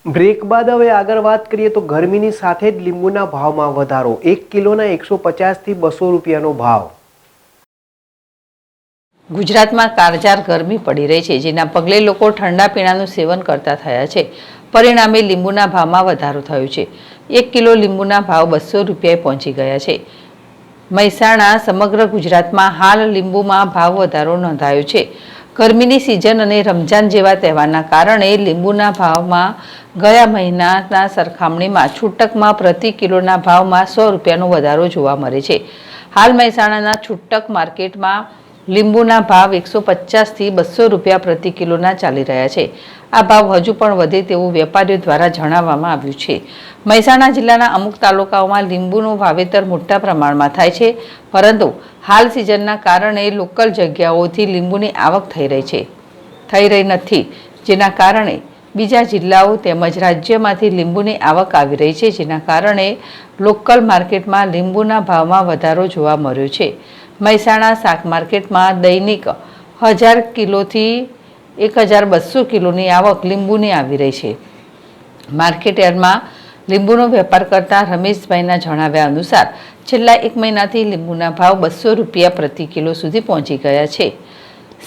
Break બાદ હવે આગળ વાત કરીએ તો ગરમીની સાથે જ લીંબુના ભાવમાં વધારો 1 કિલોના 150 થી 200 રૂપિયાનો ભાવ। ગુજરાતમાં કાળઝાળ ગરમી પડી રહી છે, જેના પગલે લોકો ઠંડા પીણાનું સેવન કરતા થયા છે। પરિણામે લીંબુના ભાવમાં વધારો થયો છે। 1 કિલો લીંબુના ભાવ 200 રૂપિયાએ પહોંચી ગયા છે। મહેસાણા સમગ્ર ગુજરાતમાં હાલ લીંબુમાં ભાવ વધારો નોંધાયો છે। ગરમીની સિઝન અને રમજાન જેવા તહેવારના કારણે લીંબુના ભાવમાં ગયા મહિનાના સરખામણીમાં છૂટકમાં પ્રતિ કિલોના ભાવમાં 100 રૂપિયાનો વધારો જોવા મળે છે। હાલ મહેસાણાના છૂટક માર્કેટમાં લીંબુના ભાવ 150 થી 200 રૂપિયા પ્રતિ કિલોના ચાલી રહ્યા છે। આ ભાવ હજુ પણ વધે તેવું વેપારીઓ દ્વારા જણાવવામાં આવ્યું છે। મહેસાણા જિલ્લાના અમુક તાલુકાઓમાં લીંબુનું વાવેતર મોટા પ્રમાણમાં થાય છે, પરંતુ હાલ સિઝનના કારણે લોકલ જગ્યાઓથી લીંબુની આવક થઈ રહી નથી, જેના કારણે બીજા જિલ્લાઓ તેમજ રાજ્યમાંથી લીંબુની આવક આવી રહી છે, જેના કારણે લોકલ માર્કેટમાં લીંબુના ભાવમાં વધારો જોવા મળ્યો છે। મહેસાણા શાક માર્કેટમાં દૈનિક 1000 કિલોથી 1200 કિલોની આવક લીંબુની આવી રહી છે। માર્કેટયાર્ડમાં લીંબુનો વેપાર કરતા રમેશભાઈના જણાવ્યા અનુસાર છેલ્લા 1 મહિનાથી લીંબુના ભાવ 200 રૂપિયા પ્રતિ કિલો સુધી પહોંચી ગયા છે।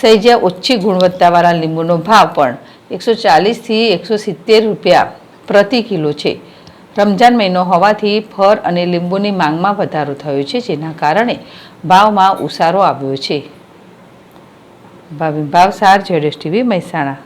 સહેજે ઓછી ગુણવત્તાવાળા લીંબુનો ભાવ પણ 140 થી 170 રૂપિયા પ્રતિ કિલો છે। રમજાન મહિનો હોવાથી ફળ અને લીંબુની માંગમાં વધારો થયો છે, જેના કારણે ભાવમાં ઉછાળો આવ્યો છે। ભાવસાર ZSTV મહેસાણા।